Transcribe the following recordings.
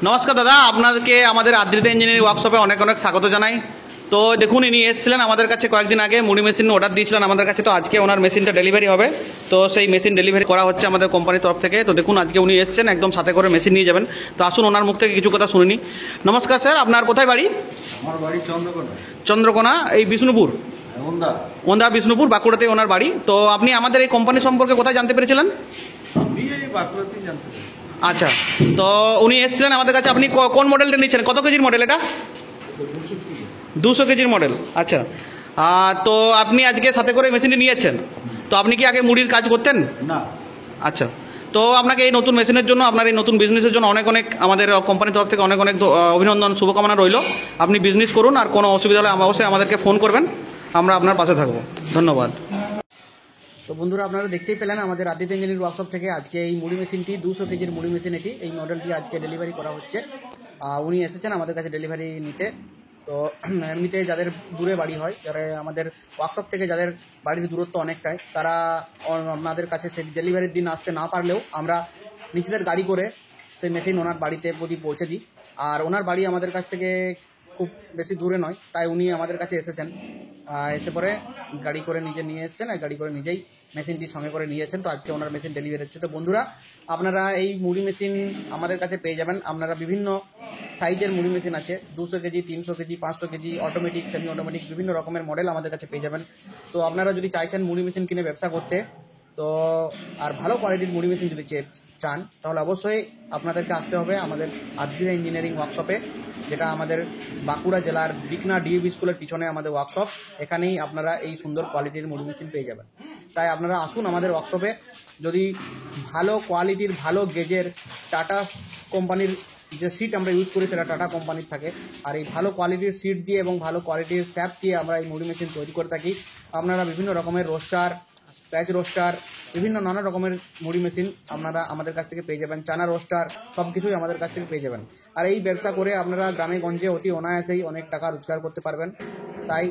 নমস্কার দাদা, আপনাদেরকে আমাদের আদ্রিতা ইঞ্জিনিয়ারিং ওয়ার্কশপে অনেক অনেক স্বাগত জানাই। তো দেখুন, ইনি এসেছিলেন আমাদের কাছে কয়েকদিন আগে, মুড়ি মেশিন অর্ডার দিয়েছিলেন আমাদের কাছে। তো আজকে ওনার মেশিনটা ডেলিভারি হবে। তো সেই মেশিন ডেলিভারি করা হচ্ছে আমাদের কোম্পানির তরফ থেকে। তো দেখুন, আজকে উনি এসেছেন, একদম সাথে করে মেশিন নিয়ে যাবেন। তো আসুন ওনার মুখ থেকে কিছু কথা শুনিনি। নমস্কার স্যার, আপনার কোথায় বাড়ি? আমার বাড়ি চন্দ্রকোনা। চন্দ্রকোনা, এই বিষ্ণুপুর, ওন্দা বিষ্ণুপুর, বাঁকুড়াতে ওনার বাড়ি। তো আপনি আমাদের এই কোম্পানি সম্পর্কে কোথায় জানতে পেরেছিলেন? আমি এই বাঁকুড়াতেই জানতে পারি। আচ্ছা, তো উনি এসেছিলেন আমাদের কাছে। আপনি কোন মডেলটা নিচ্ছেন? কত কেজির মডেল এটা? 200 কেজির মডেল। আচ্ছা, তো আপনি আজকে সাথে করে মেশিনটি নিয়ে যাচ্ছেন। তো আপনি কি আগে মুড়ির কাজ করতেন? না। আচ্ছা, তো আপনাকে এই নতুন মেশিনের জন্য, আপনার এই নতুন বিজনেসের জন্য অনেক অনেক আমাদের কোম্পানির তরফ থেকে অনেক অনেক অভিনন্দন, শুভকামনা রইল। আপনি বিজনেস করুন, আর কোনো অসুবিধা হলে অবশ্যই আমাদেরকে ফোন করবেন, আমরা আপনার পাশে থাকবো। ধন্যবাদ। তো বন্ধুরা, আপনারা দেখতেই পেলেন আমাদের আদ্রিতা ইঞ্জিনিয়ারিং ওয়ার্কশপ থেকে আজকে এই মুড়ি মেশিনটি, 200 কেজির মুড়ি মেশিন এটি, এই মডেলটি আজকে ডেলিভারি করা হচ্ছে। উনি এসেছেন আমাদের কাছে ডেলিভারি নিতে। তো এমনিতে যাদের দূরে বাড়ি হয়, যারা আমাদের ওয়ার্কশপ থেকে যাদের বাড়ির দূরত্ব অনেকটাই, তারা আপনাদের কাছে সেই ডেলিভারির দিন আসতে না পারলেও আমরা নিজেদের গাড়ি করে সেই মেশিন ওনার বাড়িতে প্রতি পৌঁছে দিই। আর ওনার বাড়ি আমাদের কাছ থেকে খুব বেশি দূরে নয়, তাই উনি আমাদের কাছে এসেছেন। এসে পরে গাড়ি করে নিজে নিয়ে এসেছেন, আর গাড়ি করে নিজেই মেশিনটি সঙ্গে করে নিয়েছেন। তো আজকে ওনার মেশিন ডেলিভারি হচ্ছে। তো বন্ধুরা, আপনারা এই মুড়ি মেশিন আমাদের কাছে পেয়ে যাবেন। আপনারা বিভিন্ন সাইজের মুড়ি মেশিন আছে, 200 KG, 300 KG, 500 KG, automatic, semi automatic, বিভিন্ন রকমের মডেল আমাদের কাছে পেয়ে যাবেন। তো আপনারা যদি চাইছেন মুড়ি মেশিন কিনে ব্যবসা করতে, তো আর ভালো কোয়ালিটির মুড়ি মেশিন যদি চান, তাহলে অবশ্যই আপনাদেরকে আসতে হবে আমাদের আদ্রিতা ইঞ্জিনিয়ারিং ওয়ার্কশপে, যেটা আমাদের বাঁকুড়া জেলার বিকনা ডিএভি স্কুলের পিছনে আমাদের ওয়ার্কশপ। এখানেই আপনারা এই সুন্দর কোয়ালিটির মুড়ি মেশিন পেয়ে যাবেন। তাই আপনারা আসুন আমাদের ওয়ার্কশপে। যদি ভালো কোয়ালিটির, ভালো গেজের টাটা কোম্পানির যে সিট আমরা ইউজ করি, সেটা টাটা কোম্পানির থাকে। আর এই ভালো কোয়ালিটির সিট দিয়ে এবং ভালো কোয়ালিটির স্যাপ দিয়ে আমরা এই মুড়ি মেশিন তৈরি করে থাকি। আপনারা বিভিন্ন রকমের রোস্টার, প্যাচ রোস্টার, বিভিন্ন নানা রকমের মুড়ি মেশিন আপনারা আমাদের কাছ থেকে পেয়ে যাবেন। চানা রোস্টার, সব কিছুই আমাদের কাছ থেকে পেয়ে যাবেন। আর এই ব্যবসা করে আপনারা গ্রামে গঞ্জে অতি অনায়াসেই অনেক টাকা রোজগার করতে পারবেন। তাই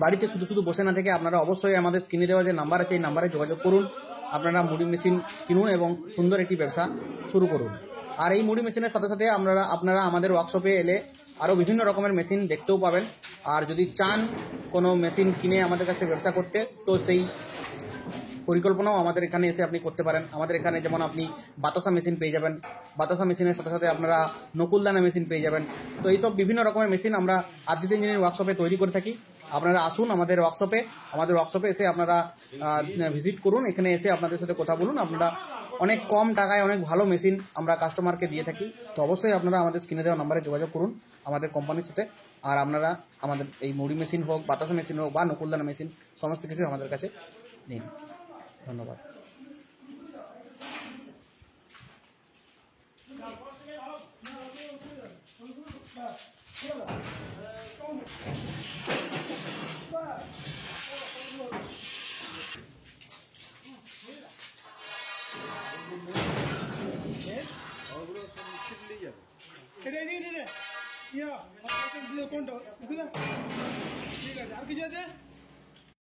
বাড়িতে শুধু শুধু বসে না থেকে আপনারা অবশ্যই আমাদের স্ক্রিনে দেওয়া যে নাম্বার আছে, এই নাম্বারে যোগাযোগ করুন। আপনারা মুড়ি মেশিন কিনুন এবং সুন্দর একটি ব্যবসা শুরু করুন। আর এই মুড়ি মেশিনের সাথে সাথে আপনারা আমাদের ওয়ার্কশপে এলে আরও বিভিন্ন রকমের মেশিন দেখতেও পাবেন। আর যদি চান কোনো মেশিন কিনে আমাদের কাছে ব্যবসা করতে, তো সেই পরিকল্পনাও আমাদের এখানে এসে আপনি করতে পারেন। আমাদের এখানে যেমন আপনি বাতাসা মেশিন পেয়ে যাবেন, বাতাসা মেশিনের সাথে সাথে আপনারা নকুলদানা মেশিন পেয়ে যাবেন। তো এইসব বিভিন্ন রকমের মেশিন আমরা আদ্রিতা ইঞ্জিনিয়ারিং ওয়ার্কশপে তৈরি করে থাকি। আপনারা আসুন আমাদের ওয়ার্কশপে এসে আপনারা ভিজিট করুন। এখানে এসে আপনাদের সাথে কথা বলুন। আপনারা অনেক কম টাকায় অনেক ভালো মেশিন আমরা কাস্টমারকে দিয়ে থাকি। তো অবশ্যই আপনারা আমাদের স্ক্রিনে দেওয়া নাম্বারে যোগাযোগ করুন আমাদের কোম্পানির সাথে। আর আপনারা আমাদের এই মুড়ি মেশিন হোক, বাতাসা মেশিন হোক বা নকুলদানা মেশিন, সমস্ত কিছুই আমাদের কাছে নিন। ধন্যবাদ। কোনটা ঠিক আছে, আর কিছু আছে?